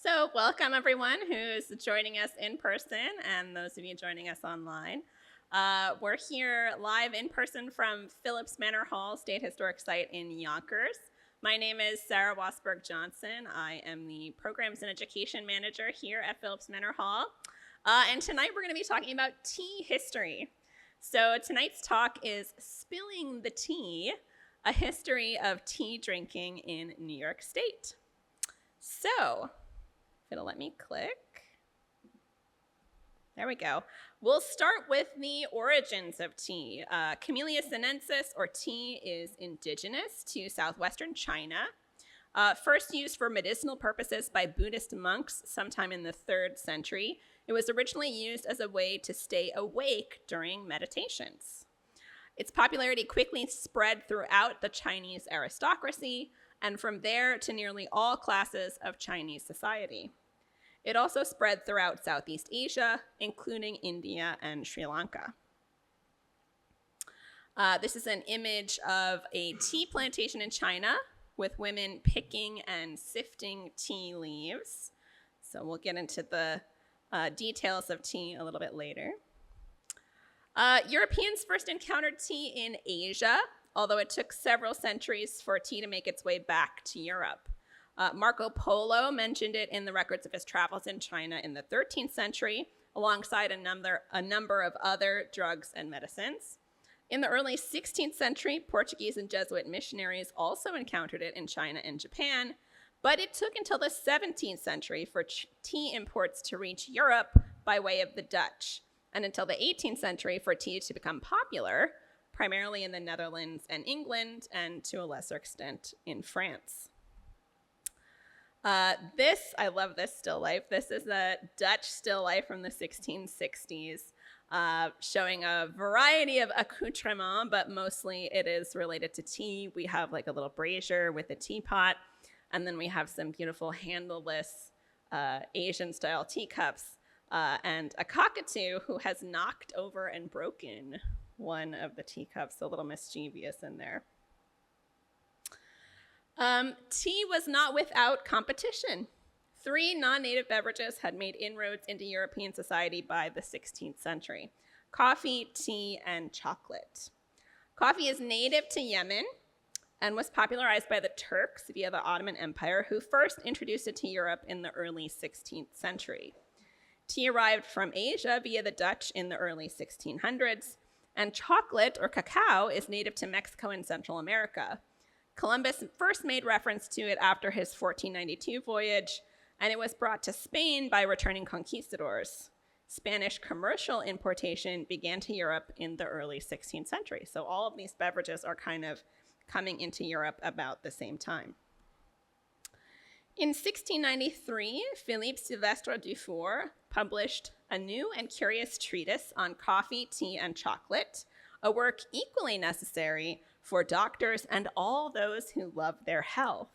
So welcome everyone who's joining us in person and those of you joining us online. We're here live in person from Philipse Manor Hall State Historic Site in Yonkers. My name is Sarah Wassberg Johnson. I am the Programs and Education Manager here at Philipse Manor Hall. And tonight we're going to be talking about tea history. So tonight's talk is Spilling the Tea, a history of tea drinking in New York State. So, if it'll let me click. There we go. We'll start with the origins of tea. Camellia sinensis, or tea, is indigenous to southwestern China. First used for medicinal purposes by Buddhist monks sometime in the 3rd century, it was originally used as a way to stay awake during meditations. Its popularity quickly spread throughout the Chinese aristocracy, and from there to nearly all classes of Chinese society. It also spread throughout Southeast Asia, including India and Sri Lanka. This is an image of a tea plantation in China with women picking and sifting tea leaves. So we'll get into the details of tea a little bit later. Europeans first encountered tea in Asia, although it took several centuries for tea to make its way back to Europe. Marco Polo mentioned it in the records of his travels in China in the 13th century, alongside a number of other drugs and medicines. In the early 16th century, Portuguese and Jesuit missionaries also encountered it in China and Japan, but it took until the 17th century for tea imports to reach Europe by way of the Dutch, and until the 18th century for tea to become popular, primarily in the Netherlands and England, and to a lesser extent in France. I love this still life. This is a Dutch still life from the 1660s, showing a variety of accoutrements, but mostly it is related to tea. We have like a little brazier with a teapot, and then we have some beautiful handleless Asian-style teacups, and a cockatoo who has knocked over and broken one of the teacups, a little mischievous in there. Tea was not without competition. 3 non-native beverages had made inroads into European society by the 16th century: coffee, tea, and chocolate. Coffee is native to Yemen and was popularized by the Turks via the Ottoman Empire, who first introduced it to Europe in the early 16th century. Tea arrived from Asia via the Dutch in the early 1600s, and chocolate, or cacao, is native to Mexico and Central America. Columbus first made reference to it after his 1492 voyage, and it was brought to Spain by returning conquistadors. Spanish commercial importation began to Europe in the early 16th century. So all of these beverages are kind of coming into Europe about the same time. In 1693, Philippe Sylvestre Dufour published a new and curious treatise on coffee, tea, and chocolate, a work equally necessary for doctors and all those who love their health,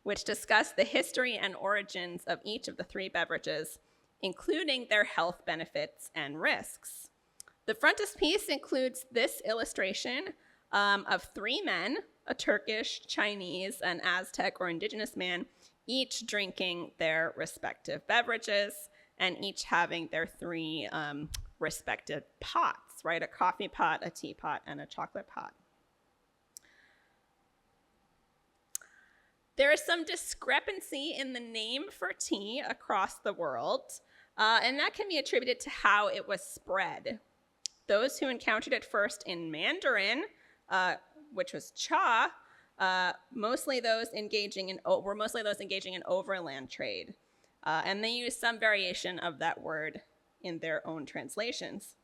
which discussed the history and origins of each of the 3 beverages, including their health benefits and risks. The frontispiece includes this illustration of 3 men, a Turkish, Chinese, and Aztec or indigenous man, each drinking their respective beverages and each having their 3 respective pots, right? A coffee pot, a teapot, and a chocolate pot. There is some discrepancy in the name for tea across the world, and that can be attributed to how it was spread. Those who encountered it first in Mandarin, which was cha, were mostly those engaging in overland trade, and they used some variation of that word in their own translations.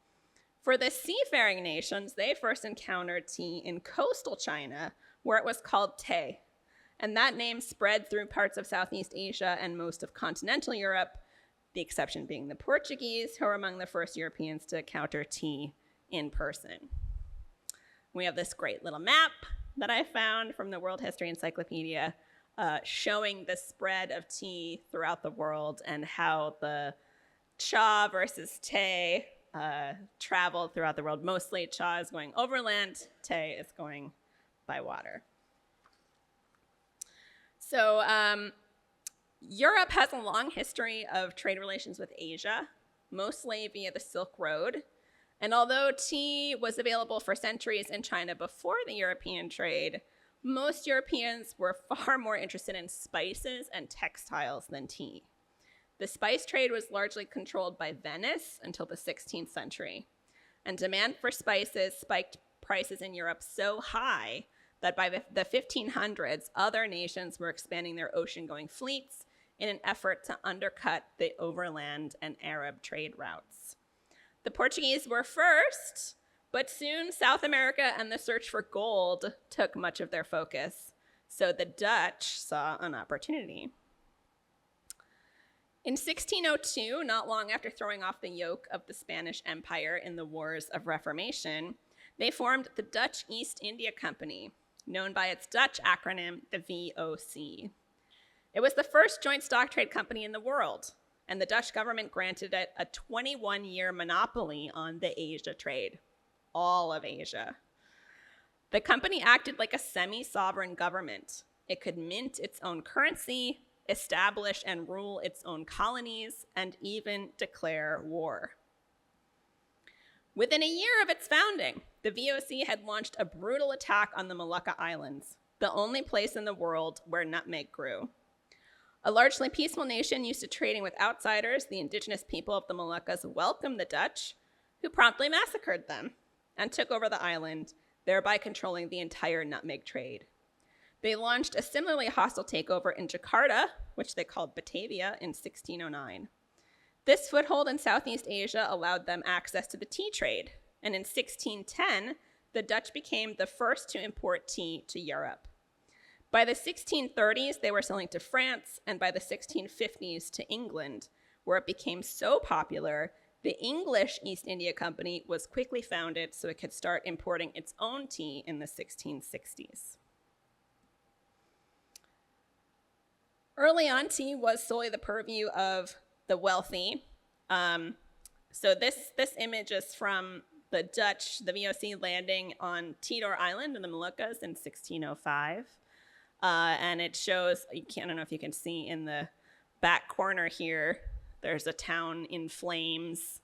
For the seafaring nations, they first encountered tea in coastal China, where it was called te. And that name spread through parts of Southeast Asia and most of continental Europe, the exception being the Portuguese, who were among the first Europeans to encounter tea in person. We have this great little map that I found from the World History Encyclopedia showing the spread of tea throughout the world and how the cha versus te traveled throughout the world. Mostly cha is going overland, te is going by water. So Europe has a long history of trade relations with Asia, mostly via the Silk Road. And although tea was available for centuries in China before the European trade, most Europeans were far more interested in spices and textiles than tea. The spice trade was largely controlled by Venice until the 16th century, and demand for spices spiked prices in Europe so high that by the 1500s, other nations were expanding their ocean-going fleets in an effort to undercut the overland and Arab trade routes. The Portuguese were first, but soon South America and the search for gold took much of their focus, so the Dutch saw an opportunity. In 1602, not long after throwing off the yoke of the Spanish Empire in the Wars of Reformation, they formed the Dutch East India Company, known by its Dutch acronym, the VOC. It was the first joint stock trade company in the world, and the Dutch government granted it a 21-year monopoly on the Asia trade, all of Asia. The company acted like a semi-sovereign government. It could mint its own currency, establish and rule its own colonies, and even declare war. Within a year of its founding, the VOC had launched a brutal attack on the Molucca Islands, the only place in the world where nutmeg grew. A largely peaceful nation used to trading with outsiders, the indigenous people of the Moluccas welcomed the Dutch, who promptly massacred them and took over the island, thereby controlling the entire nutmeg trade. They launched a similarly hostile takeover in Jakarta, which they called Batavia, in 1609. This foothold in Southeast Asia allowed them access to the tea trade, and in 1610, the Dutch became the first to import tea to Europe. By the 1630s, they were selling to France, and by the 1650s to England, where it became so popular, the English East India Company was quickly founded so it could start importing its own tea in the 1660s. Early on, tea was solely the purview of the wealthy. So this image is from the Dutch, the VOC landing on Tidor Island in the Moluccas in 1605. And it shows, I don't know if you can see in the back corner here, there's a town in flames,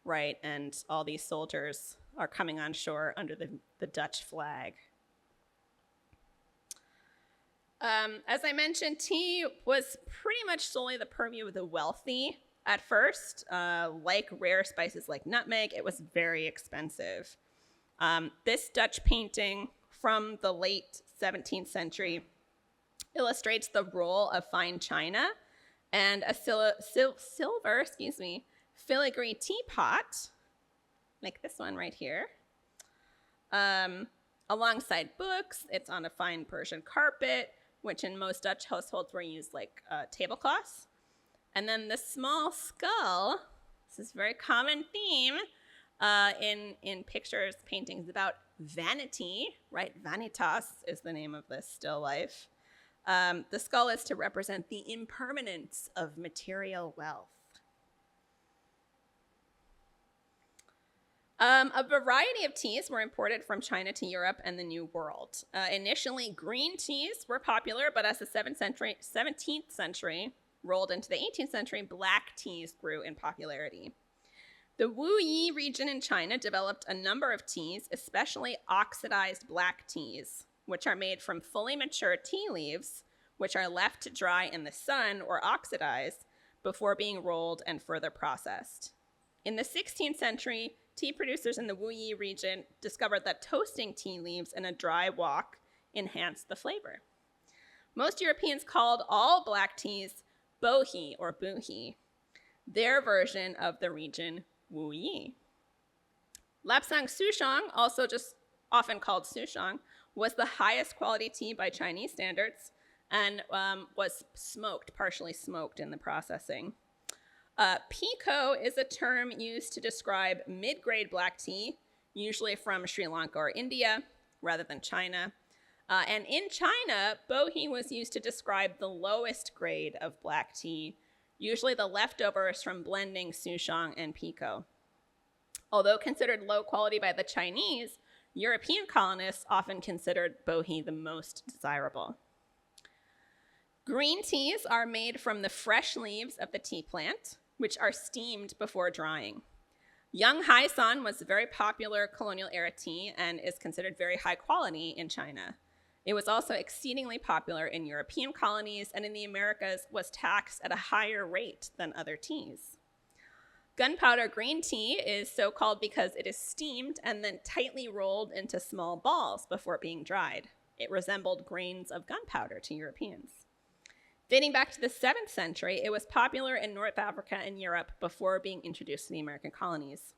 right? And all these soldiers are coming on shore under the Dutch flag. As I mentioned, tea was pretty much solely the purview of the wealthy at first. Like rare spices like nutmeg, it was very expensive. This Dutch painting from the late 17th century illustrates the role of fine china and a silver filigree teapot, like this one right here. Alongside books, it's on a fine Persian carpet, which in most Dutch households were used like tablecloths. And then the small skull, this is a very common theme in pictures, paintings about vanity, right? Vanitas is the name of this still life. The skull is to represent the impermanence of material wealth. A variety of teas were imported from China to Europe and the New World. Initially, green teas were popular, but as the 17th century rolled into the 18th century, black teas grew in popularity. The Wuyi region in China developed a number of teas, especially oxidized black teas, which are made from fully mature tea leaves, which are left to dry in the sun or oxidized before being rolled and further processed. In the 16th century, tea producers in the Wuyi region discovered that toasting tea leaves in a dry wok enhanced the flavor. Most Europeans called all black teas bohi or buhi, their version of the region Wuyi. Lapsang Souchong, also just often called Souchong, was the highest quality tea by Chinese standards and was partially smoked in the processing. Pico is a term used to describe mid-grade black tea, usually from Sri Lanka or India, rather than China. And in China, bohi was used to describe the lowest grade of black tea, usually the leftovers from blending Souchong and Pico. Although considered low quality by the Chinese, European colonists often considered bohi the most desirable. Green teas are made from the fresh leaves of the tea plant, which are steamed before drying. Young Hudson was a very popular colonial era tea and is considered very high quality in China. It was also exceedingly popular in European colonies, and in the Americas was taxed at a higher rate than other teas. Gunpowder green tea is so called because it is steamed and then tightly rolled into small balls before being dried. It resembled grains of gunpowder to Europeans. Dating back to the 7th century, it was popular in North Africa and Europe before being introduced to the American colonies.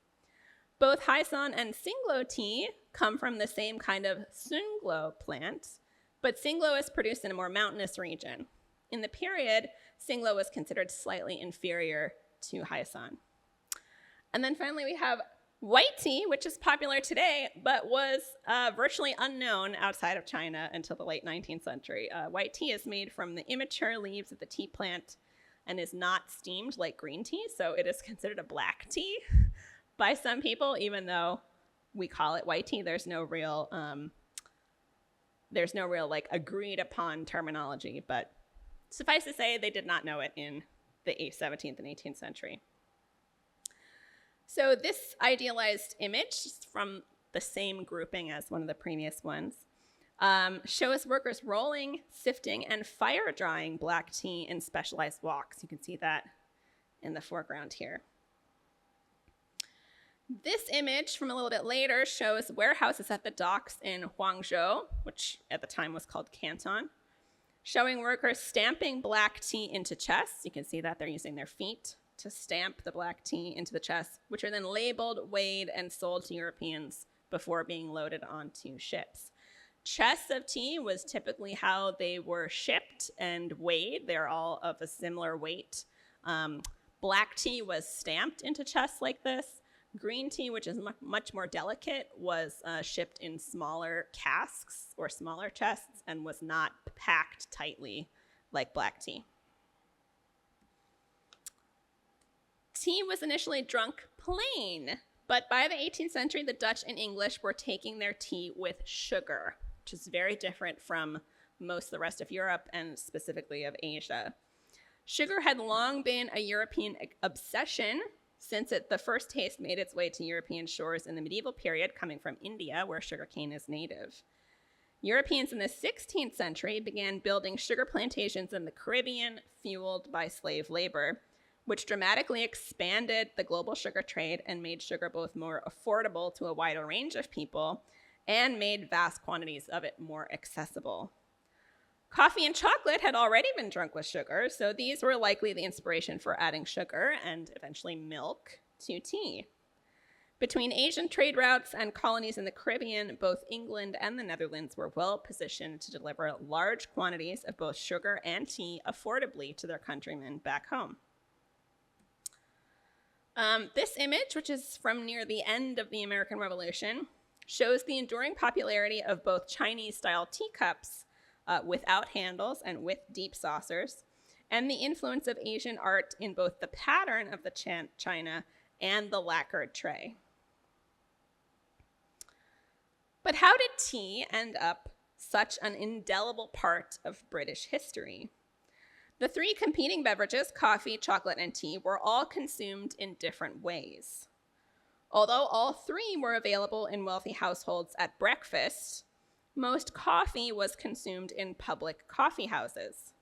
Both Hudson and Singlo tea come from the same kind of Sunglo plant, but Singlo is produced in a more mountainous region. In the period, Singlo was considered slightly inferior to Hudson. And then finally we have white tea, which is popular today, but was virtually unknown outside of China until the late 19th century. White tea is made from the immature leaves of the tea plant and is not steamed like green tea, so it is considered a black tea by some people, even though we call it white tea. There's no real like agreed upon terminology, but suffice to say, they did not know it in the 17th and 18th century. So this idealized image from the same grouping as one of the previous ones shows workers rolling, sifting, and fire drying black tea in specialized woks. You can see that in the foreground here. This image from a little bit later shows warehouses at the docks in Huangzhou, which at the time was called Canton, showing workers stamping black tea into chests. You can see that they're using their feet to stamp the black tea into the chests, which are then labeled, weighed, and sold to Europeans before being loaded onto ships. Chests of tea was typically how they were shipped and weighed. They're all of a similar weight. Black tea was stamped into chests like this. Green tea, which is much more delicate, was shipped in smaller casks or smaller chests and was not packed tightly like black tea. Tea was initially drunk plain, but by the 18th century, the Dutch and English were taking their tea with sugar, which is very different from most of the rest of Europe and specifically of Asia. Sugar had long been a European obsession since the first taste made its way to European shores in the medieval period, coming from India, where sugarcane is native. Europeans in the 16th century began building sugar plantations in the Caribbean, fueled by slave labor, which dramatically expanded the global sugar trade and made sugar both more affordable to a wider range of people and made vast quantities of it more accessible. Coffee and chocolate had already been drunk with sugar, so these were likely the inspiration for adding sugar and eventually milk to tea. Between Asian trade routes and colonies in the Caribbean, both England and the Netherlands were well positioned to deliver large quantities of both sugar and tea affordably to their countrymen back home. This image, which is from near the end of the American Revolution, shows the enduring popularity of both Chinese-style teacups without handles and with deep saucers, and the influence of Asian art in both the pattern of the china and the lacquered tray. But how did tea end up such an indelible part of British history? The three competing beverages, coffee, chocolate, and tea, were all consumed in different ways. Although all three were available in wealthy households at breakfast, most coffee was consumed in public coffee houses.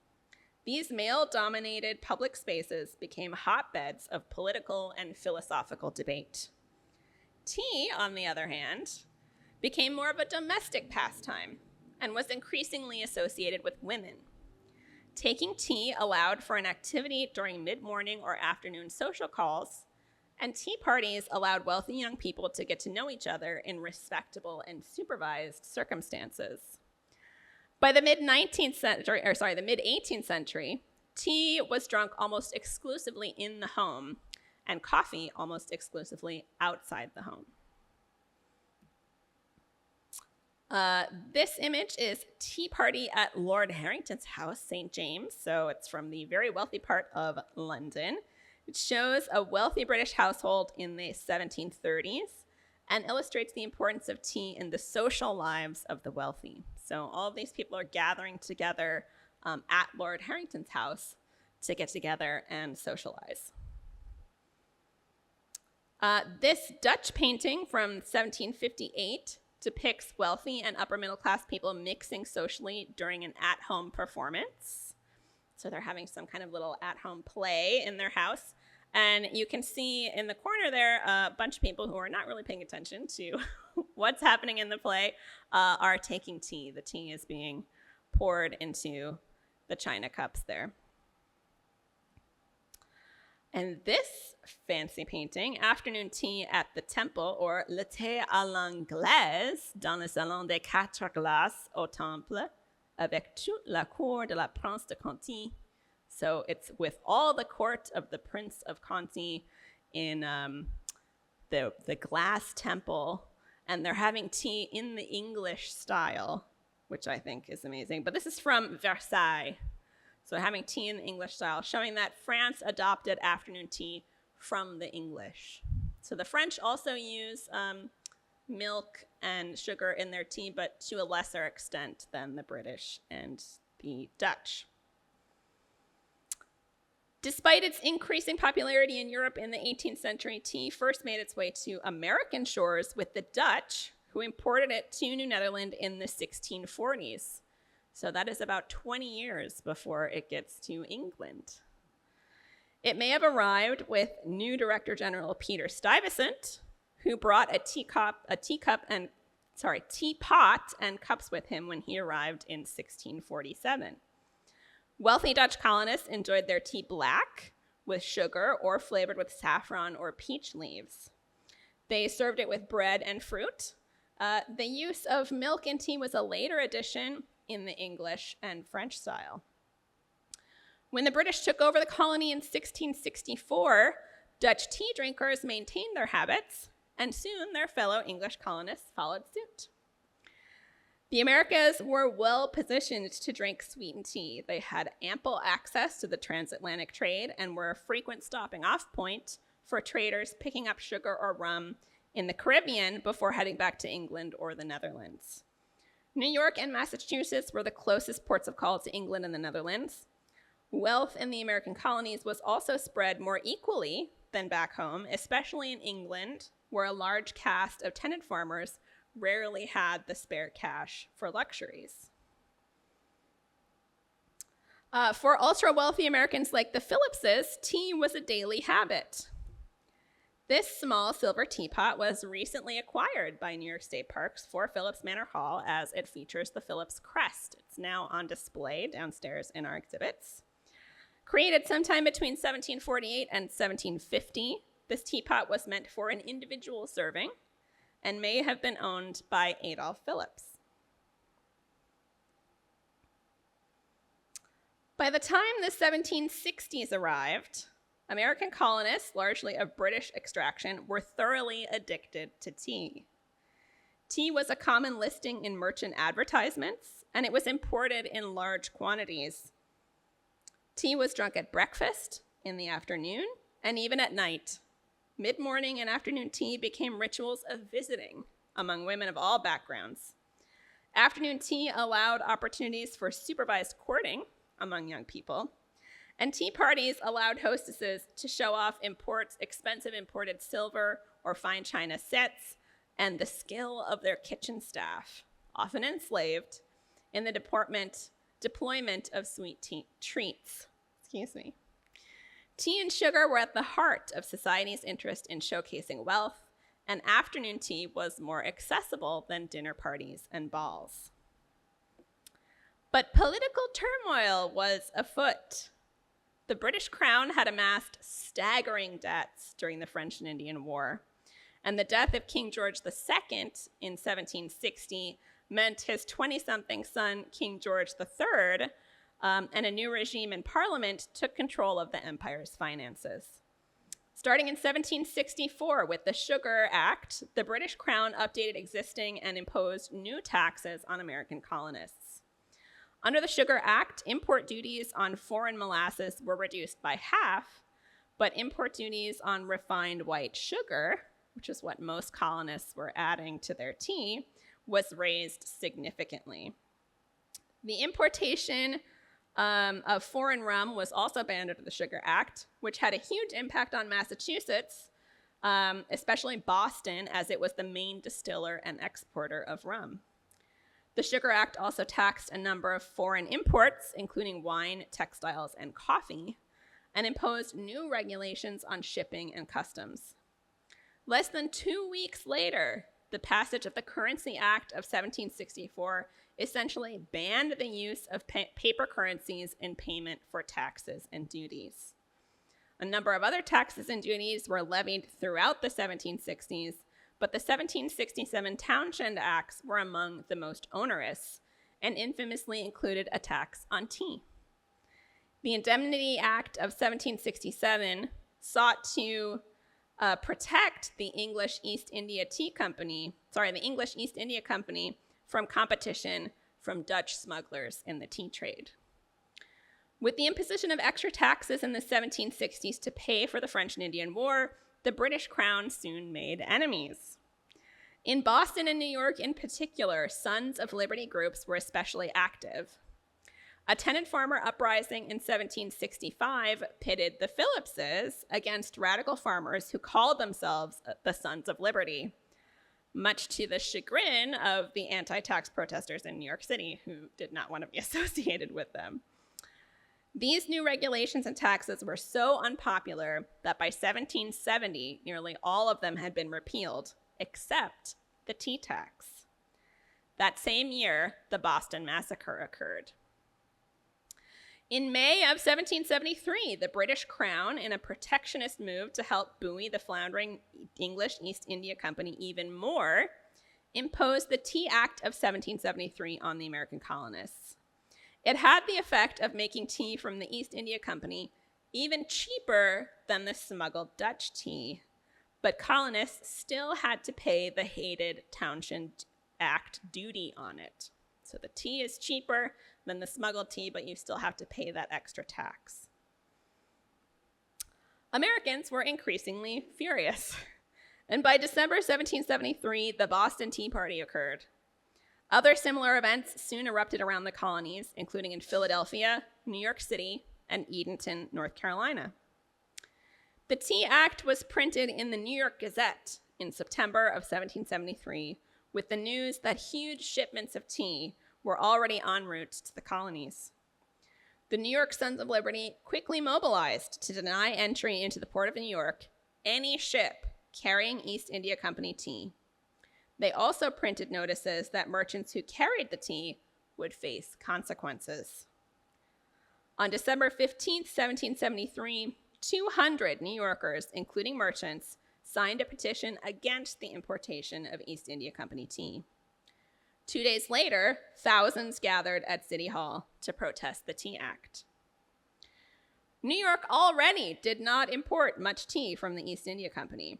These male-dominated public spaces became hotbeds of political and philosophical debate. Tea, on the other hand, became more of a domestic pastime and was increasingly associated with women. Taking tea allowed for an activity during mid-morning or afternoon social calls, and tea parties allowed wealthy young people to get to know each other in respectable and supervised circumstances. By the mid-18th century, tea was drunk almost exclusively in the home, and coffee almost exclusively outside the home. This image is Tea Party at Lord Harrington's house, St. James. So it's from the very wealthy part of London. It shows a wealthy British household in the 1730s and illustrates the importance of tea in the social lives of the wealthy. So all of these people are gathering together at Lord Harrington's house to get together and socialize. This Dutch painting from 1758 depicts wealthy and upper middle class people mixing socially during an at-home performance. So they're having some kind of little at-home play in their house. And you can see in the corner there a bunch of people who are not really paying attention to what's happening in the play are taking tea. The tea is being poured into the china cups there. And this fancy painting, Afternoon Tea at the Temple, or Le thé à l'anglaise, dans le salon des quatre glaces au temple, avec toute la cour de la Prince de Conti. So it's with all the court of the Prince of Conti in the glass temple, and they're having tea in the English style, which I think is amazing. But this is from Versailles. So having tea in the English style, showing that France adopted afternoon tea from the English. So the French also use milk and sugar in their tea, but to a lesser extent than the British and the Dutch. Despite its increasing popularity in Europe in the 18th century, tea first made its way to American shores with the Dutch, who imported it to New Netherland in the 1640s. So that is about 20 years before it gets to England. It may have arrived with new Director General Peter Stuyvesant, who brought a teapot and cups with him when he arrived in 1647. Wealthy Dutch colonists enjoyed their tea black, with sugar, or flavored with saffron or peach leaves. They served it with bread and fruit. The use of milk in tea was a later addition in the English and French style. When the British took over the colony in 1664, Dutch tea drinkers maintained their habits, and soon their fellow English colonists followed suit. The Americas were well positioned to drink sweetened tea. They had ample access to the transatlantic trade and were a frequent stopping off point for traders picking up sugar or rum in the Caribbean before heading back to England or the Netherlands. New York and Massachusetts were the closest ports of call to England and the Netherlands. Wealth in the American colonies was also spread more equally than back home, especially in England, where a large caste of tenant farmers rarely had the spare cash for luxuries. For ultra-wealthy Americans like the Philipses, tea was a daily habit. This small silver teapot was recently acquired by New York State Parks for Philipse Manor Hall, as it features the Philipse crest. It's now on display downstairs in our exhibits. Created sometime between 1748 and 1750, this teapot was meant for an individual serving and may have been owned by Adolph Philipse. By the time the 1760s arrived, American colonists, largely of British extraction, were thoroughly addicted to tea. Tea was a common listing in merchant advertisements, and it was imported in large quantities. Tea was drunk at breakfast, in the afternoon, and even at night. Mid-morning and afternoon tea became rituals of visiting among women of all backgrounds. Afternoon tea allowed opportunities for supervised courting among young people, and tea parties allowed hostesses to show off expensive imported silver or fine china sets and the skill of their kitchen staff, often enslaved, in the deployment of sweet treats. Tea and sugar were at the heart of society's interest in showcasing wealth, and afternoon tea was more accessible than dinner parties and balls. But political turmoil was afoot. The British Crown had amassed staggering debts during the French and Indian War, and the death of King George II in 1760 meant his 20-something son, King George III, and a new regime in Parliament took control of the empire's finances. Starting in 1764 with the Sugar Act, the British Crown updated existing and imposed new taxes on American colonists. Under the Sugar Act, import duties on foreign molasses were reduced by half, but import duties on refined white sugar, which is what most colonists were adding to their tea, was raised significantly. The importation of foreign rum was also banned under the Sugar Act, which had a huge impact on Massachusetts, especially Boston, as it was the main distiller and exporter of rum. The Sugar Act also taxed a number of foreign imports, including wine, textiles, and coffee, and imposed new regulations on shipping and customs. Less than 2 weeks later, the passage of the Currency Act of 1764 essentially banned the use of paper currencies in payment for taxes and duties. A number of other taxes and duties were levied throughout the 1760s, but the 1767 Townshend Acts were among the most onerous and infamously included a tax on tea. The Indemnity Act of 1767 sought to protect the English East India Company from competition from Dutch smugglers in the tea trade. With the imposition of extra taxes in the 1760s to pay for the French and Indian War, the British Crown soon made enemies. In Boston and New York in particular, Sons of Liberty groups were especially active. A tenant farmer uprising in 1765 pitted the Philipses against radical farmers who called themselves the Sons of Liberty, much to the chagrin of the anti-tax protesters in New York City, who did not want to be associated with them. These new regulations and taxes were so unpopular that by 1770, nearly all of them had been repealed, except the tea tax. That same year, the Boston Massacre occurred. In May of 1773, the British Crown, in a protectionist move to help buoy the floundering English East India Company even more, imposed the Tea Act of 1773 on the American colonists. It had the effect of making tea from the East India Company even cheaper than the smuggled Dutch tea, but colonists still had to pay the hated Townshend Act duty on it. So the tea is cheaper than the smuggled tea, but you still have to pay that extra tax. Americans were increasingly furious. And by December 1773, the Boston Tea Party occurred. Other similar events soon erupted around the colonies, including in Philadelphia, New York City, and Edenton, North Carolina. The Tea Act was printed in the New York Gazette in September of 1773, with the news that huge shipments of tea were already en route to the colonies. The New York Sons of Liberty quickly mobilized to deny entry into the port of New York any ship carrying East India Company tea. They also printed notices that merchants who carried the tea would face consequences. On December 15, 1773, 200 New Yorkers, including merchants, signed a petition against the importation of East India Company tea. 2 days later, thousands gathered at City Hall to protest the Tea Act. New York already did not import much tea from the East India Company.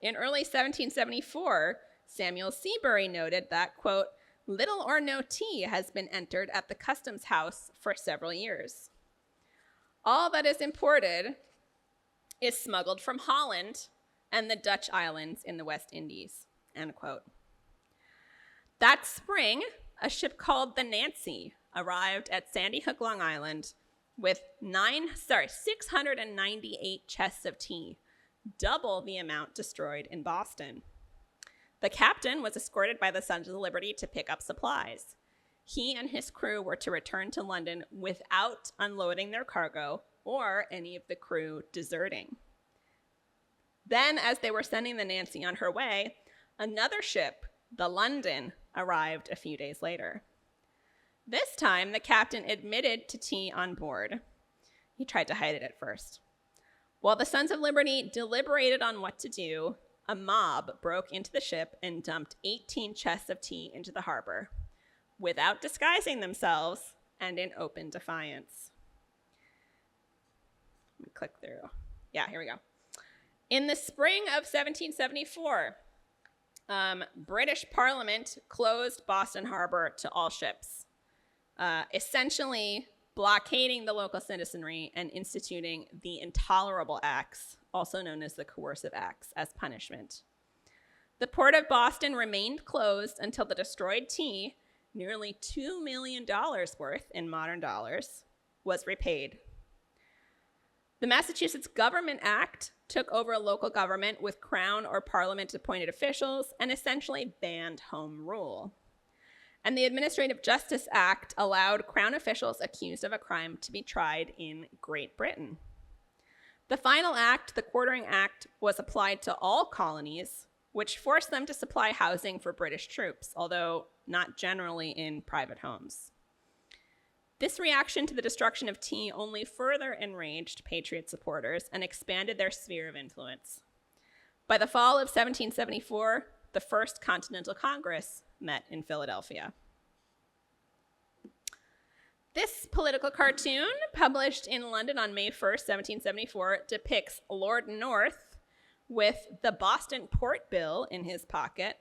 In early 1774, Samuel Seabury noted that, quote, little or no tea has been entered at the customs house for several years. All that is imported is smuggled from Holland and the Dutch islands in the West Indies, end quote. That spring, a ship called the Nancy arrived at Sandy Hook, Long Island with 698 chests of tea, double the amount destroyed in Boston. The captain was escorted by the Sons of Liberty to pick up supplies. He and his crew were to return to London without unloading their cargo or any of the crew deserting. Then, as they were sending the Nancy on her way, another ship, the London, arrived a few days later. This time, the captain admitted to tea on board. He tried to hide it at first. While the Sons of Liberty deliberated on what to do, a mob broke into the ship and dumped 18 chests of tea into the harbor, without disguising themselves and in open defiance. Let me click through. Yeah, here we go. In the spring of 1774, British Parliament closed Boston Harbor to all ships, essentially blockading the local citizenry and instituting the Intolerable Acts, also known as the Coercive Acts, as punishment. The port of Boston remained closed until the destroyed tea, nearly $2 million worth in modern dollars, was repaid. The Massachusetts Government Act took over local government with Crown or Parliament-appointed officials and essentially banned home rule. And the Administrative Justice Act allowed Crown officials accused of a crime to be tried in Great Britain. The final act, the Quartering Act, was applied to all colonies, which forced them to supply housing for British troops, although not generally in private homes. This reaction to the destruction of tea only further enraged Patriot supporters and expanded their sphere of influence. By the fall of 1774, the First Continental Congress met in Philadelphia. This political cartoon, published in London on May 1st, 1774, depicts Lord North with the Boston Port Bill in his pocket,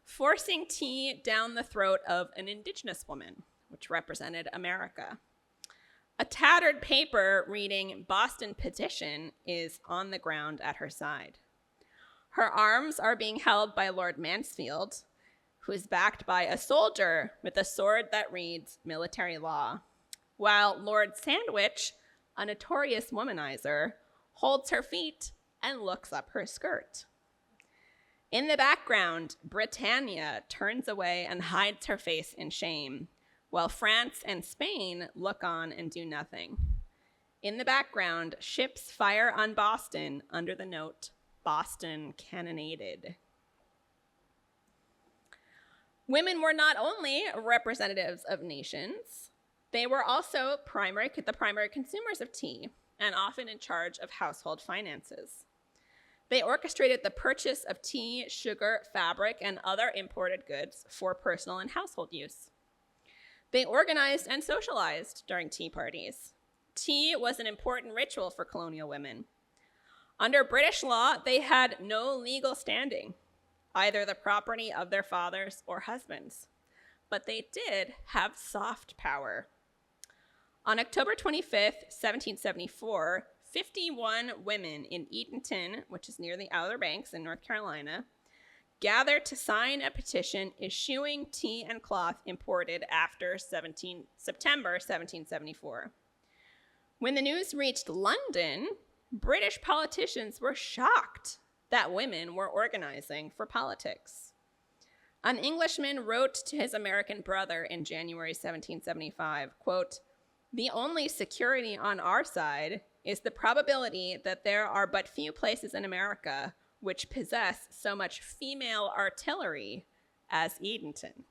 forcing tea down the throat of an indigenous woman, which represented America. A tattered paper reading Boston Petition is on the ground at her side. Her arms are being held by Lord Mansfield, who is backed by a soldier with a sword that reads military law, while Lord Sandwich, a notorious womanizer, holds her feet and looks up her skirt. In the background, Britannia turns away and hides her face in shame, while France and Spain look on and do nothing. In the background, ships fire on Boston under the note, "Boston cannonaded." Women were not only representatives of nations, they were also the primary consumers of tea, and often in charge of household finances. They orchestrated the purchase of tea, sugar, fabric, and other imported goods for personal and household use. They organized and socialized during tea parties. Tea was an important ritual for colonial women. Under British law, they had no legal standing, either the property of their fathers or husbands, but they did have soft power. On October 25th, 1774, 51 women in Eatonton, which is near the Outer Banks in North Carolina, gathered to sign a petition eschewing tea and cloth imported after September 1774. When the news reached London, British politicians were shocked that women were organizing for politics. An Englishman wrote to his American brother in January 1775, quote, "The only security on our side is the probability that there are but few places in America which possess so much female artillery as Eatonton."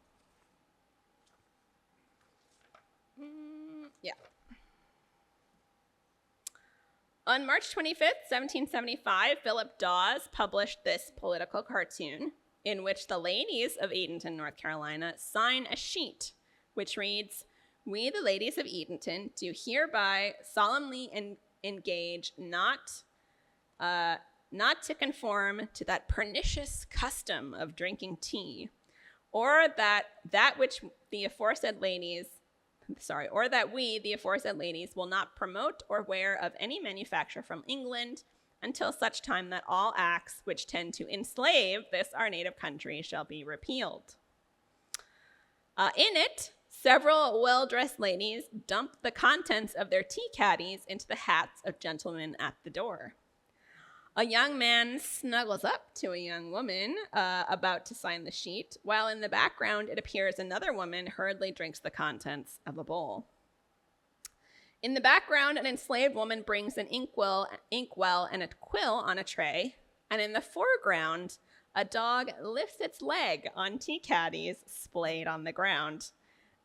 On March 25th, 1775, Philip Dawes published this political cartoon in which the ladies of Eatonton, North Carolina, sign a sheet which reads, "We, the ladies of Eatonton, do hereby solemnly engage not to conform to that pernicious custom of drinking tea, or that we, the aforesaid ladies, will not promote or wear of any manufacture from England until such time that all acts which tend to enslave this our native country shall be repealed." In it, several well-dressed ladies dump the contents of their tea caddies into the hats of gentlemen at the door. A young man snuggles up to a young woman about to sign the sheet, while in the background it appears another woman hurriedly drinks the contents of a bowl. In the background, an enslaved woman brings an inkwell and a quill on a tray, and in the foreground, a dog lifts its leg on tea caddies splayed on the ground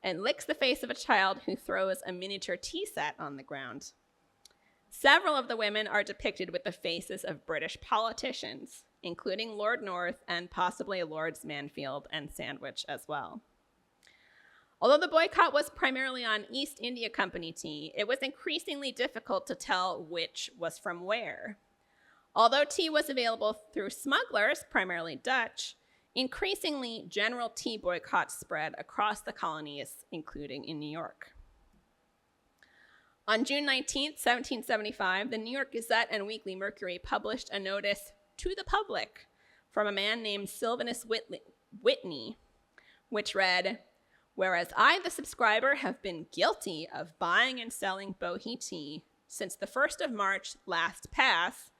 and licks the face of a child who throws a miniature tea set on the ground. Several of the women are depicted with the faces of British politicians, including Lord North and possibly Lords Mansfield and Sandwich as well. Although the boycott was primarily on East India Company tea, it was increasingly difficult to tell which was from where. Although tea was available through smugglers, primarily Dutch, increasingly general tea boycotts spread across the colonies, including in New York. On June 19th, 1775, the New York Gazette and Weekly Mercury published a notice to the public from a man named Sylvanus Whitney, which read, whereas I, the subscriber, have been guilty of buying and selling bohea tea since the 1st of March last past,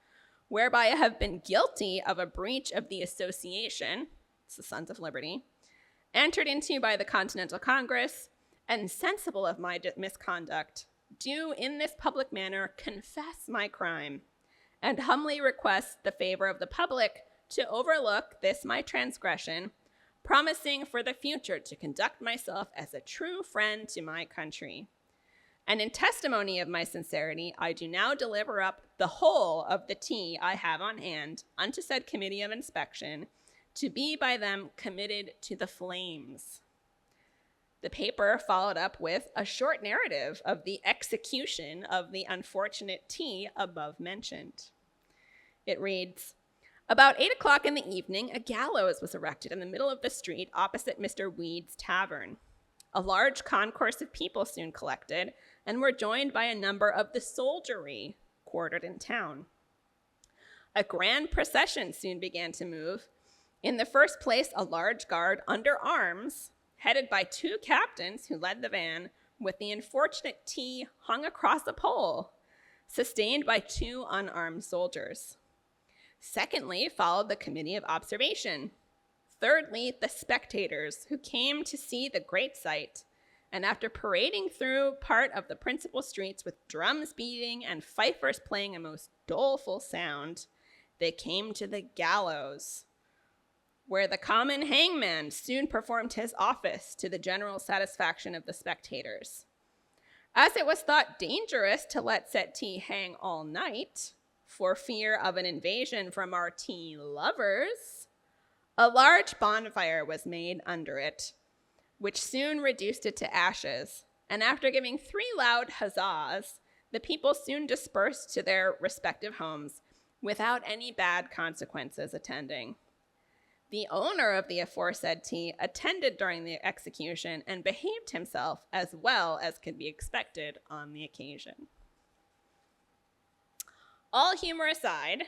whereby I have been guilty of a breach of the association, it's the Sons of Liberty, entered into by the Continental Congress, and sensible of my misconduct, do in this public manner confess my crime, and humbly request the favor of the public to overlook this my transgression, promising for the future to conduct myself as a true friend to my country. And in testimony of my sincerity, I do now deliver up the whole of the tea I have on hand unto said committee of inspection, to be by them committed to the flames. The paper followed up with a short narrative of the execution of the unfortunate tea above mentioned. It reads, about 8 o'clock in the evening, a gallows was erected in the middle of the street opposite Mr. Weed's tavern. A large concourse of people soon collected and were joined by a number of the soldiery quartered in town. A grand procession soon began to move. In the first place, a large guard under arms, headed by 2 captains who led the van, with the unfortunate tea hung across a pole, sustained by 2 unarmed soldiers. Secondly, followed the committee of observation. Thirdly, the spectators who came to see the great sight, and after parading through part of the principal streets with drums beating and fifers playing a most doleful sound, they came to the gallows, where the common hangman soon performed his office to the general satisfaction of the spectators. As it was thought dangerous to let said tea hang all night, for fear of an invasion from our tea lovers, a large bonfire was made under it, which soon reduced it to ashes, and after giving 3 loud huzzas, the people soon dispersed to their respective homes without any bad consequences attending. The owner of the aforesaid tea attended during the execution and behaved himself as well as could be expected on the occasion. All humor aside,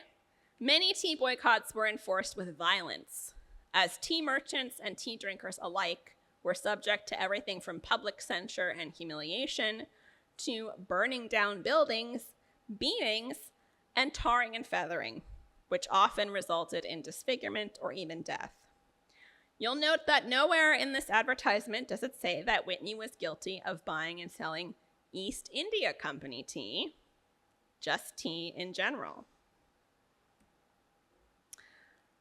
many tea boycotts were enforced with violence, as tea merchants and tea drinkers alike were subject to everything from public censure and humiliation to burning down buildings, beatings, and tarring and feathering, which often resulted in disfigurement or even death. You'll note that nowhere in this advertisement does it say that Whitney was guilty of buying and selling East India Company tea, just tea in general.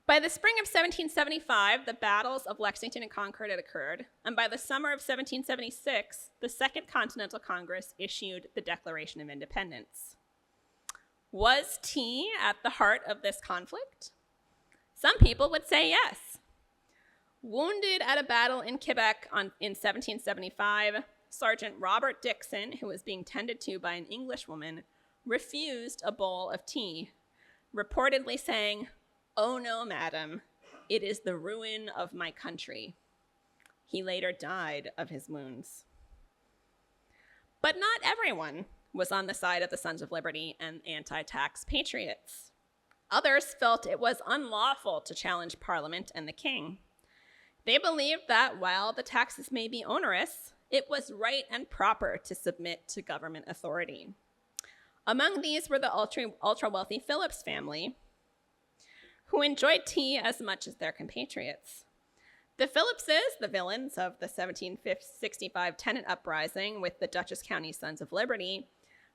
By the spring of 1775, the battles of Lexington and Concord had occurred, and by the summer of 1776, the Second Continental Congress issued the Declaration of Independence. Was tea at the heart of this conflict? Some people would say yes. Wounded at a battle in Quebec in 1775, Sergeant Robert Dixon, who was being tended to by an Englishwoman, refused a bowl of tea, reportedly saying, "Oh no, madam, it is the ruin of my country." He later died of his wounds. But not everyone was on the side of the Sons of Liberty and anti-tax patriots. Others felt it was unlawful to challenge Parliament and the king. They believed that while the taxes may be onerous, it was right and proper to submit to government authority. Among these were the ultra-wealthy Philipse family, who enjoyed tea as much as their compatriots. The Philipses, the villains of the 1765 tenant uprising with the Dutchess County Sons of Liberty,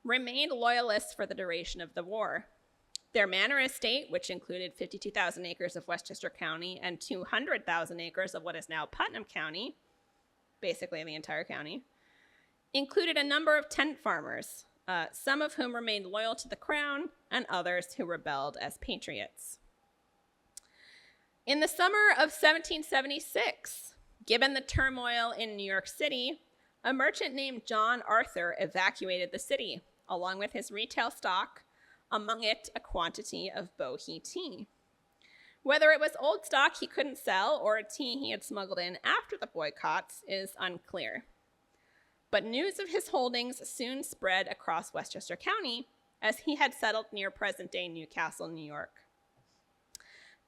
remained loyalists for the duration of the war. Their Manor estate, which included 52,000 acres of Westchester County and 200,000 acres of what is now Putnam County, basically the entire county, included a number of tenant farmers, some of whom remained loyal to the crown and others who rebelled as patriots. In the summer of 1776, given the turmoil in New York City, a merchant named John Arthur evacuated the city, along with his retail stock, among it a quantity of bohea tea. Whether it was old stock he couldn't sell or a tea he had smuggled in after the boycotts is unclear. But news of his holdings soon spread across Westchester County, as he had settled near present-day Newcastle, New York.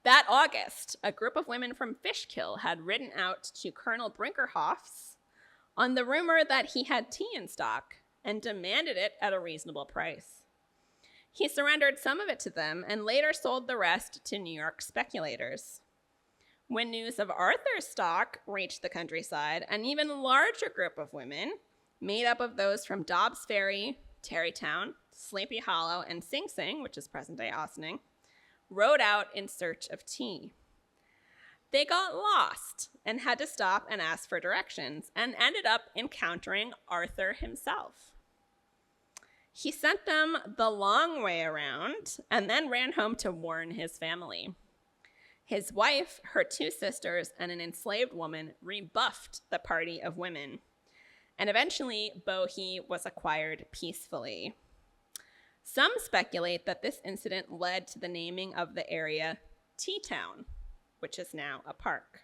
That August, a group of women from Fishkill had ridden out to Colonel Brinkerhoff's on the rumor that he had tea in stock and demanded it at a reasonable price. He surrendered some of it to them and later sold the rest to New York speculators. When news of Arthur's stock reached the countryside, an even larger group of women, made up of those from Dobbs Ferry, Tarrytown, Sleepy Hollow, and Sing Sing, which is present-day Ossining, rode out in search of tea. They got lost and had to stop and ask for directions and ended up encountering Arthur himself. He sent them the long way around and then ran home to warn his family. His wife, her two sisters, and an enslaved woman rebuffed the party of women, and eventually Bohea was acquired peacefully. Some speculate that this incident led to the naming of the area Tea Town, which is now a park.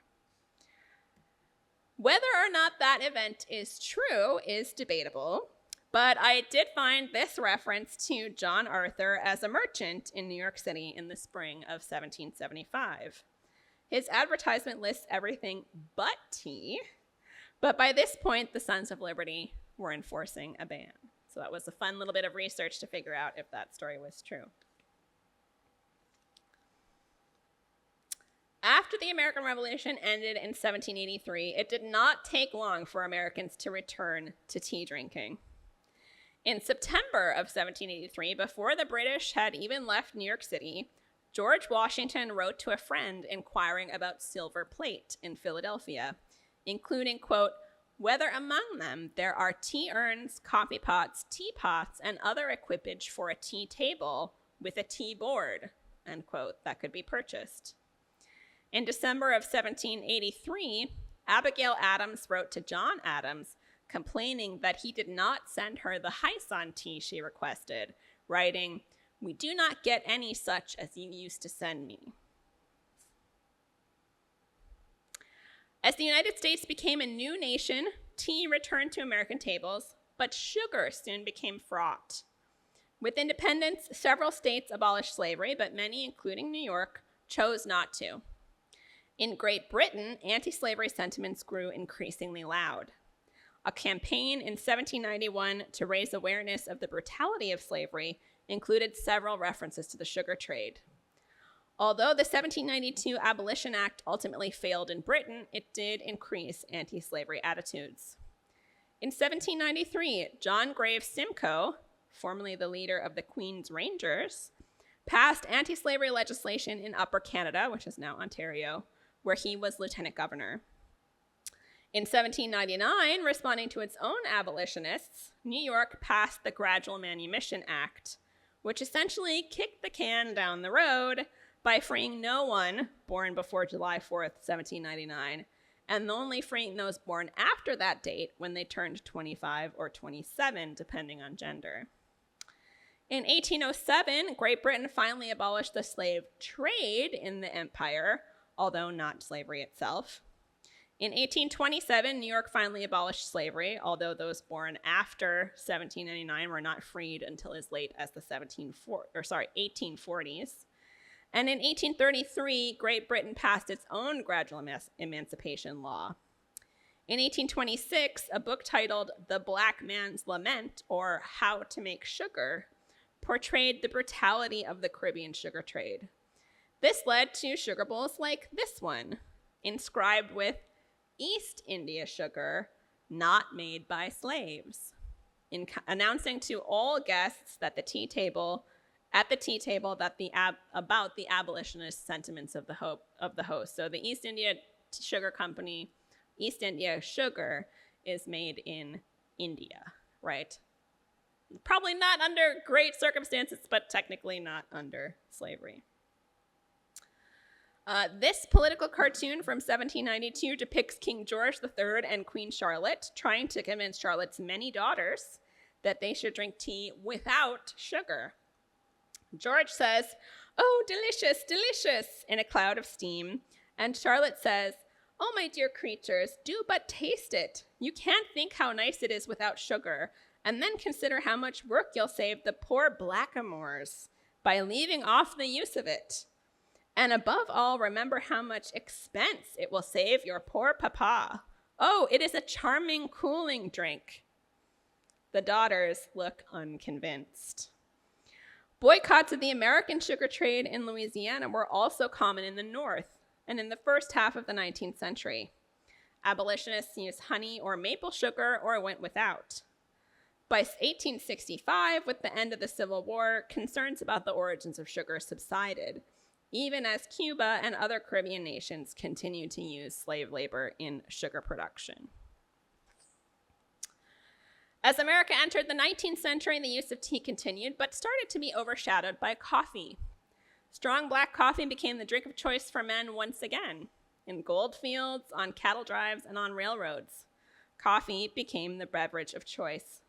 Whether or not that event is true is debatable, but I did find this reference to John Arthur as a merchant in New York City in the spring of 1775. His advertisement lists everything but tea, but by this point, the Sons of Liberty were enforcing a ban. So that was a fun little bit of research to figure out if that story was true. After the American Revolution ended in 1783, it did not take long for Americans to return to tea drinking. In September of 1783, before the British had even left New York City, George Washington wrote to a friend inquiring about silver plate in Philadelphia, including, quote, whether among them there are tea urns, coffee pots, teapots, and other equipage for a tea table with a tea board, end quote, that could be purchased. In December of 1783, Abigail Adams wrote to John Adams complaining that he did not send her the Hyson tea she requested, writing, we do not get any such as you used to send me. As the United States became a new nation, tea returned to American tables, but sugar soon became fraught. With independence, several states abolished slavery, but many, including New York, chose not to. In Great Britain, anti-slavery sentiments grew increasingly loud. A campaign in 1791 to raise awareness of the brutality of slavery included several references to the sugar trade. Although the 1792 Abolition Act ultimately failed in Britain, it did increase anti-slavery attitudes. In 1793, John Graves Simcoe, formerly the leader of the Queen's Rangers, passed anti-slavery legislation in Upper Canada, which is now Ontario, where he was lieutenant governor. In 1799, responding to its own abolitionists, New York passed the Gradual Manumission Act, which essentially kicked the can down the road by freeing no one born before July 4th, 1799, and only freeing those born after that date when they turned 25 or 27, depending on gender. In 1807, Great Britain finally abolished the slave trade in the empire, although not slavery itself. In 1827, New York finally abolished slavery, although those born after 1799 were not freed until as late as the 1840s. And in 1833, Great Britain passed its own gradual emancipation law. In 1826, a book titled The Black Man's Lament, or How to Make Sugar, portrayed the brutality of the Caribbean sugar trade. This led to sugar bowls like this one, inscribed with East India sugar, not made by slaves, announcing to all guests that the tea table that about the abolitionist sentiments of the host. So the East India Sugar Company, East India sugar is made in India, right? Probably not under great circumstances, but technically not under slavery. This political cartoon from 1792 depicts King George III and Queen Charlotte trying to convince Charlotte's many daughters that they should drink tea without sugar. George says, "Oh, delicious, delicious," in a cloud of steam, and Charlotte says, "Oh, my dear creatures, do but taste it. You can't think how nice it is without sugar, and then consider how much work you'll save the poor blackamoors by leaving off the use of it. And above all, remember how much expense it will save your poor papa. Oh, it is a charming cooling drink. The daughters look unconvinced. Boycotts of the American sugar trade in Louisiana were also common in the North and in the first half of the 19th century. Abolitionists used honey or maple sugar or went without. By 1865, with the end of the Civil War, concerns about the origins of sugar subsided, even as Cuba and other Caribbean nations continued to use slave labor in sugar production. As America entered the 19th century, the use of tea continued, but started to be overshadowed by coffee. Strong black coffee became the drink of choice for men once again. In gold fields, on cattle drives, and on railroads, coffee became the beverage of choice.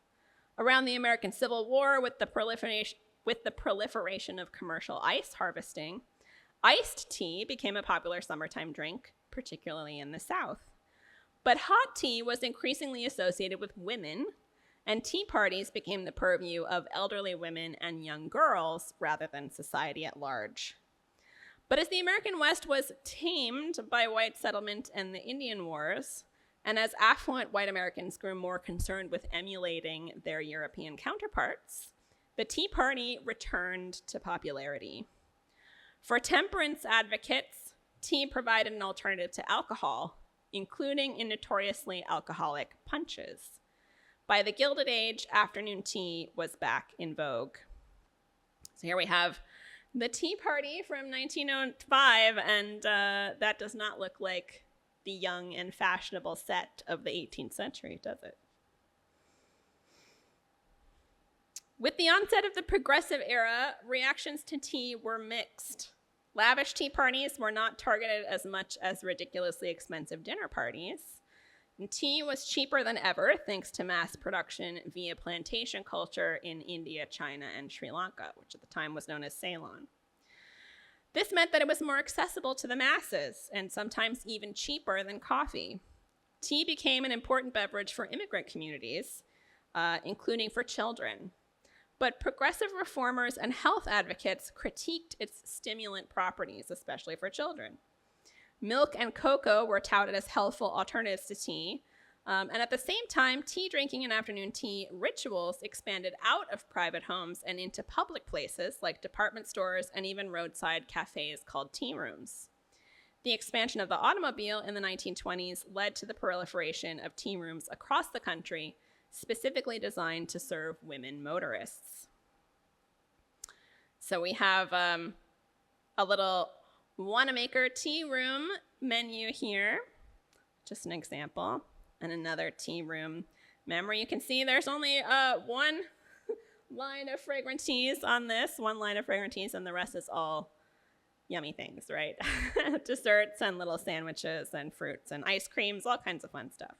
Around the American Civil War, with the proliferation of commercial ice harvesting, iced tea became a popular summertime drink, particularly in the South. But hot tea was increasingly associated with women, and tea parties became the purview of elderly women and young girls rather than society at large. But as the American West was tamed by white settlement and the Indian Wars, and as affluent white Americans grew more concerned with emulating their European counterparts, the Tea Party returned to popularity. For temperance advocates, tea provided an alternative to alcohol, including in notoriously alcoholic punches. By the Gilded Age, afternoon tea was back in vogue. So here we have the Tea Party from 1905, and that does not look like the young and fashionable set of the 18th century, does it? With the onset of the Progressive Era, reactions to tea were mixed. Lavish tea parties were not targeted as much as ridiculously expensive dinner parties. And tea was cheaper than ever thanks to mass production via plantation culture in India, China, and Sri Lanka, which at the time was known as Ceylon. This meant that it was more accessible to the masses and sometimes even cheaper than coffee. Tea became an important beverage for immigrant communities, including for children. But progressive reformers and health advocates critiqued its stimulant properties, especially for children. Milk and cocoa were touted as healthful alternatives to tea. And at the same time, tea drinking and afternoon tea rituals expanded out of private homes and into public places like department stores and even roadside cafes called tea rooms. The expansion of the automobile in the 1920s led to the proliferation of tea rooms across the country, specifically designed to serve women motorists. So we have a little Wanamaker tea room menu here, just an example, and another tea room memory. You can see there's only one line of fragrant teas on this, and the rest is all yummy things, right? Desserts and little sandwiches and fruits and ice creams, all kinds of fun stuff.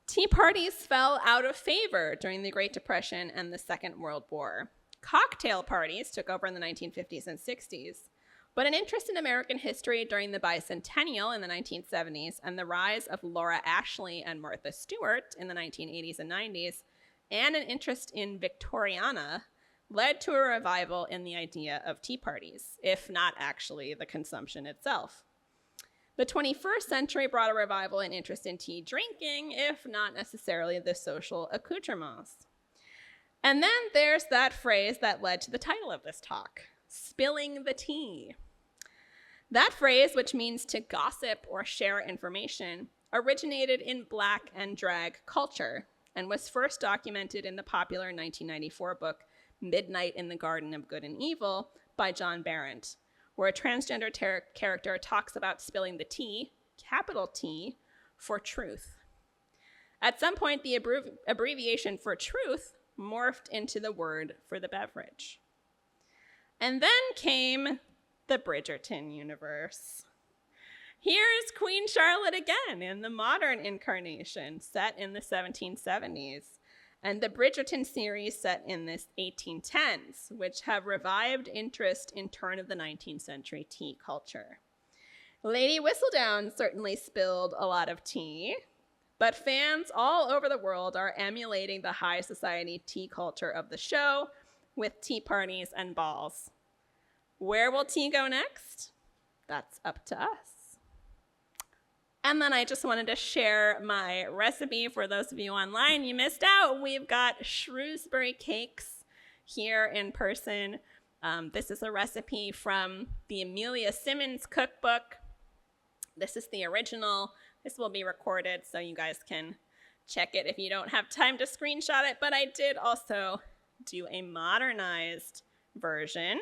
Tea parties fell out of favor during the Great Depression and the Second World War. Cocktail parties took over in the 1950s and 60s, but an interest in American history during the bicentennial in the 1970s and the rise of Laura Ashley and Martha Stewart in the 1980s and 90s, and an interest in Victoriana, led to a revival in the idea of tea parties, if not actually the consumption itself. The 21st century brought a revival in interest in tea drinking, if not necessarily the social accoutrements. And then there's that phrase that led to the title of this talk, spilling the tea. That phrase, which means to gossip or share information, originated in Black and drag culture and was first documented in the popular 1994 book, Midnight in the Garden of Good and Evil by John Berendt, where a transgender character talks about spilling the tea, capital T, for truth. At some point, the abbreviation for truth morphed into the word for the beverage. And then came the Bridgerton universe. Here's Queen Charlotte again in the modern incarnation, set in the 1770s, and the Bridgerton series set in the 1810s, which have revived interest in turn of the 19th century tea culture. Lady Whistledown certainly spilled a lot of tea, but fans all over the world are emulating the high society tea culture of the show with tea parties and balls. Where will tea go next? That's up to us. And then I just wanted to share my recipe for those of you online. You missed out. We've got Shrewsbury cakes here in person. This is a recipe from the Amelia Simmons cookbook. This is the original. This will be recorded so you guys can check it if you don't have time to screenshot it. But I did also do a modernized version,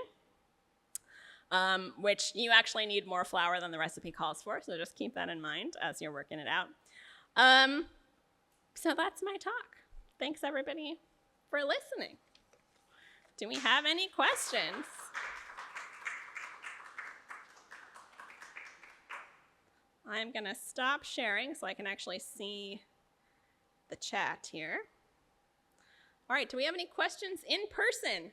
which you actually need more flour than the recipe calls for. So just keep that in mind as you're working it out. So that's my talk. Thanks, everybody, for listening. Do we have any questions? I'm going to stop sharing so I can actually see the chat here. All right, do we have any questions in person?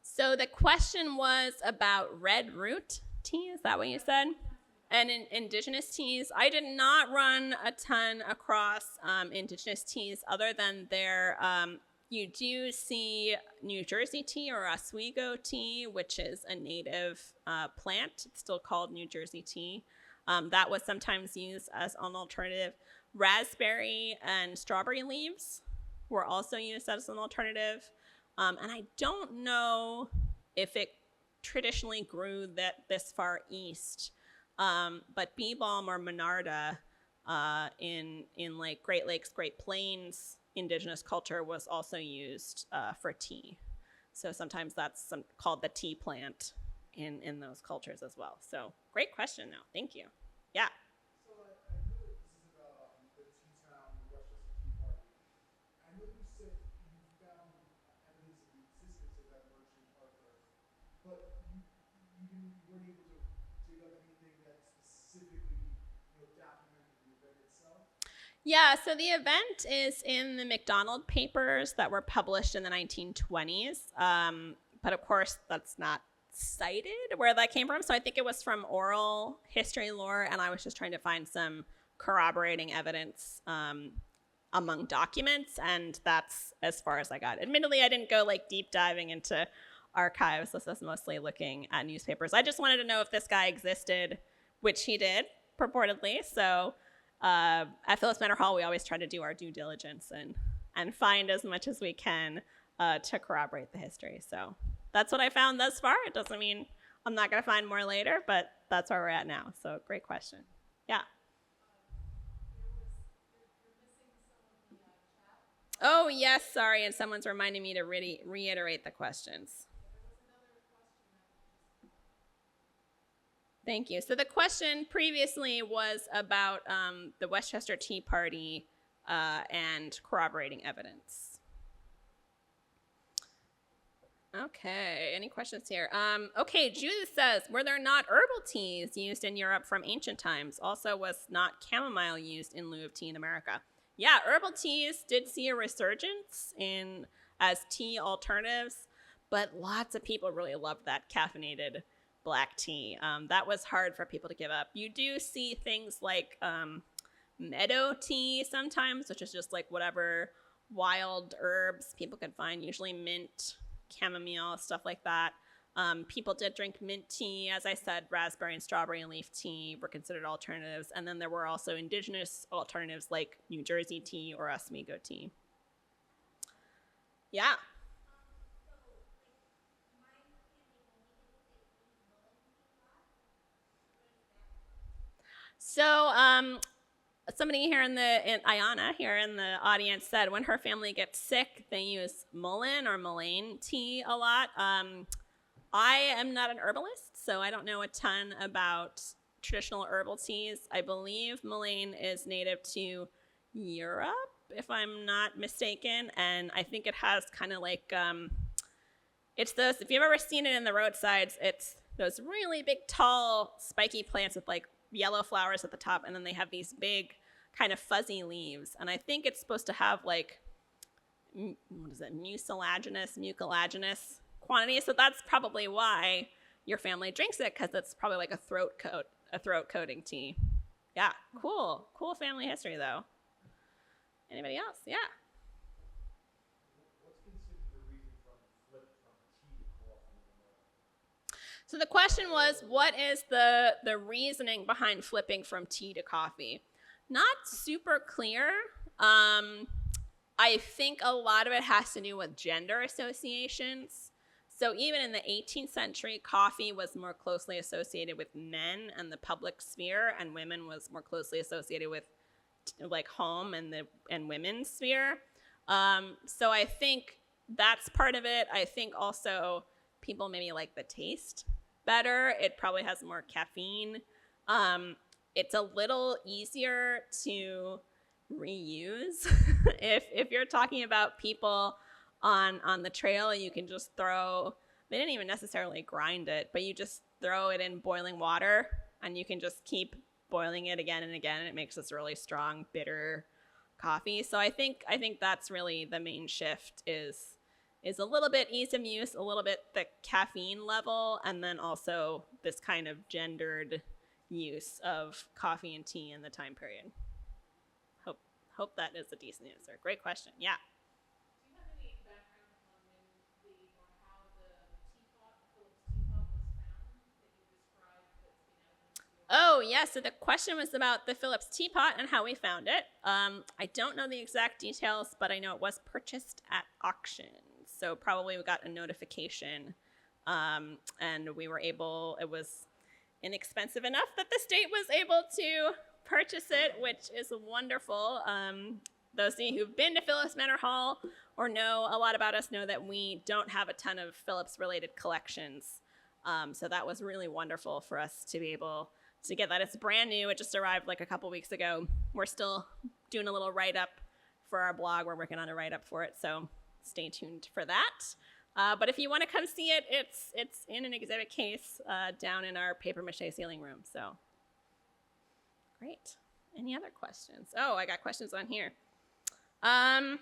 So the question was about red root tea. Is that what you said? And in indigenous teas, I did not run a ton across indigenous teas other than their, you do see New Jersey tea or Oswego tea, which is a native plant. It's still called New Jersey tea. That was sometimes used as an alternative. Raspberry and strawberry leaves were also used as an alternative. And I don't know if it traditionally grew this far east. But bee balm or monarda in like Great Lakes, Great Plains indigenous culture was also used for tea. So sometimes that's called the tea plant in those cultures as well. So great question though. Thank you. Yeah. So I know that this is about the tea town, the Westchester Tea Party. I know you said you found evidence of the existence of that merchant Arthur, but you weren't able to dig up anything that specifically documented the event itself? Yeah, so the event is in the McDonald papers that were published in the 1920s. But of course, that's not cited where that came from. So I think it was from oral history lore, and I was just trying to find some corroborating evidence among documents, and that's as far as I got. Admittedly, I didn't go like deep diving into archives. This was mostly looking at newspapers. I just wanted to know if this guy existed, which he did, purportedly. So at Philipse Manor Hall, we always try to do our due diligence and find as much as we can to corroborate the history. So that's what I found thus far. It doesn't mean I'm not going to find more later, but that's where we're at now. So great question. Yeah. Oh, yes, sorry. And someone's reminding me to reiterate the questions. Thank you. So the question previously was about the Westchester Tea Party and corroborating evidence. Okay, any questions here? Okay, Judith says, were there not herbal teas used in Europe from ancient times? Also, was not chamomile used in lieu of tea in America? Yeah, herbal teas did see a resurgence as tea alternatives, but lots of people really loved that caffeinated black tea. That was hard for people to give up. You do see things like meadow tea sometimes, which is just like whatever wild herbs people could find, usually mint, chamomile, stuff like that. People did drink mint tea. As I said, raspberry and strawberry and leaf tea were considered alternatives. And then there were also indigenous alternatives like New Jersey tea or Oswego tea. Yeah. So somebody here Ayana here in the audience said when her family gets sick, they use mullein or mullein tea a lot. I am not an herbalist, so I don't know a ton about traditional herbal teas. I believe mullein is native to Europe, if I'm not mistaken, and I think it has kind of like, it's those, if you've ever seen it in the roadsides, it's those really big, tall, spiky plants with like yellow flowers at the top, and then they have these big kind of fuzzy leaves, and I think it's supposed to have like, what is it, mucilaginous quantity, so that's probably why your family drinks it, because it's probably like a throat coating tea. Yeah, cool family history though. Anybody else? Yeah. What's considered the reason from flip from tea to coffee in America? So the question was, what is the reasoning behind flipping from tea to coffee? Not super clear. I think a lot of it has to do with gender associations. So even in the 18th century, coffee was more closely associated with men and the public sphere, and women was more closely associated with like home and women's sphere. So I think that's part of it. I think also people maybe like the taste better. It probably has more caffeine. It's a little easier to reuse. if you're talking about people on the trail, you can just throw, they didn't even necessarily grind it, but you just throw it in boiling water and you can just keep boiling it again and again, and it makes this really strong, bitter coffee. So I think that's really the main shift is a little bit ease of use, a little bit the caffeine level, and then also this kind of gendered use of coffee and tea in the time period. Hope that is a decent answer. Great question. Yeah. Do you have any background on how the teapot, the Philipse teapot, was found that you described that's been evidence to you? Oh, yeah. So the question was about the Philipse teapot and how we found it. I don't know the exact details, but I know it was purchased at auction. So probably we got a notification, and we were able, it was inexpensive enough that the state was able to purchase it, which is wonderful. Those of you who've been to Philipse Manor Hall or know a lot about us know that we don't have a ton of Philipse related collections. So that was really wonderful for us to be able to get that. It's brand new. It just arrived like a couple weeks ago. We're still doing a little write-up for our blog. We're working on a write-up for it, so stay tuned for that. But if you want to come see it, it's in an exhibit case down in our paper mache ceiling room. So great. Any other questions? Oh, I got questions on here. Carrie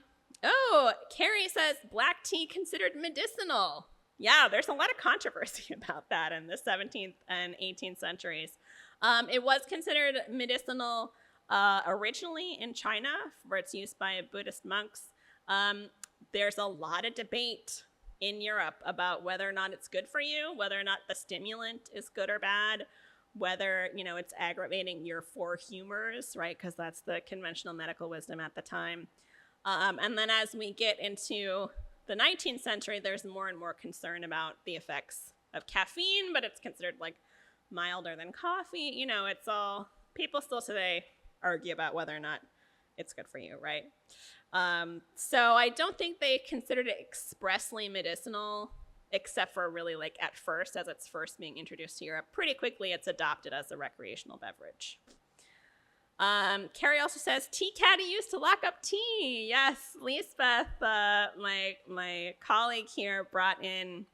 says black tea considered medicinal. Yeah, there's a lot of controversy about that in the 17th and 18th centuries. It was considered medicinal originally in China for its use by Buddhist monks. There's a lot of debate in Europe about whether or not it's good for you, whether or not the stimulant is good or bad, whether, it's aggravating your four humors, right? Because that's the conventional medical wisdom at the time. And then as we get into the 19th century, there's more and more concern about the effects of caffeine, but it's considered like milder than coffee. It's all, people still today argue about whether or not it's good for you, right? So I don't think they considered it expressly medicinal, except for really like at first, as it's first being introduced to Europe. Pretty quickly, it's adopted as a recreational beverage. Carrie also says, tea caddy used to lock up tea. Yes, Lisbeth, my colleague here, brought in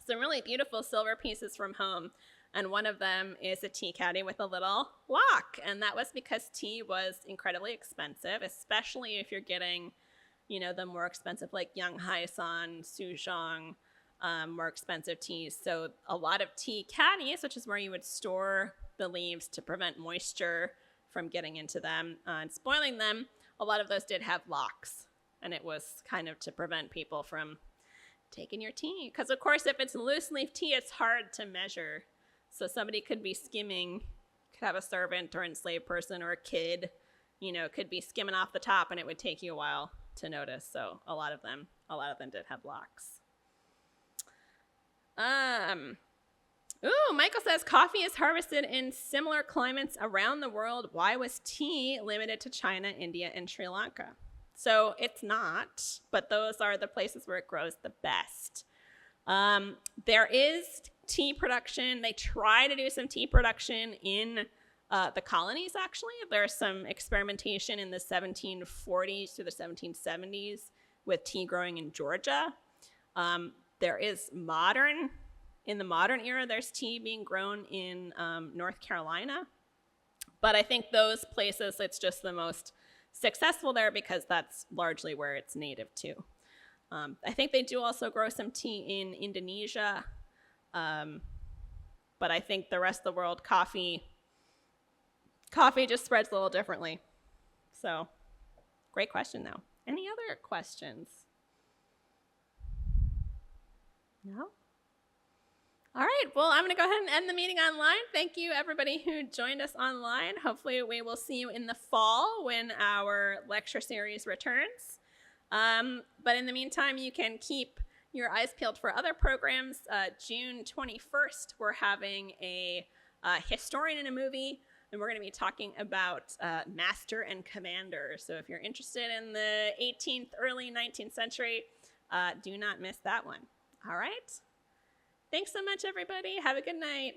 some really beautiful silver pieces from home. And one of them is a tea caddy with a little lock. And that was because tea was incredibly expensive, especially if you're getting, the more expensive like Yanghai San, Suzhong, more expensive teas. So a lot of tea caddies, which is where you would store the leaves to prevent moisture from getting into them and spoiling them, a lot of those did have locks. And it was kind of to prevent people from taking your tea. Because, of course, if it's loose leaf tea, it's hard to measure. So somebody could be skimming, could have a servant or enslaved person or a kid, could be skimming off the top, and it would take you a while to notice. So a lot of them did have locks. Michael says coffee is harvested in similar climates around the world. Why was tea limited to China, India, and Sri Lanka? So it's not, but those are the places where it grows the best. There is tea production. They try to do some tea production in the colonies, actually. There's some experimentation in the 1740s to the 1770s with tea growing in Georgia. There is in the modern era, there's tea being grown in North Carolina. But I think those places, it's just the most successful there because that's largely where it's native to. I think they do also grow some tea in Indonesia. But I think the rest of the world, coffee just spreads a little differently. So Great question, though. Any other questions? No? All right, well, I'm going to go ahead and end the meeting online. Thank you, everybody who joined us online. Hopefully, we will see you in the fall when our lecture series returns. But in the meantime, you can keep your eyes peeled for other programs. June 21st, we're having a historian in a movie, and we're going to be talking about master and commander. So if you're interested in the 18th, early 19th century, do not miss that one. All right? Thanks so much, everybody. Have a good night.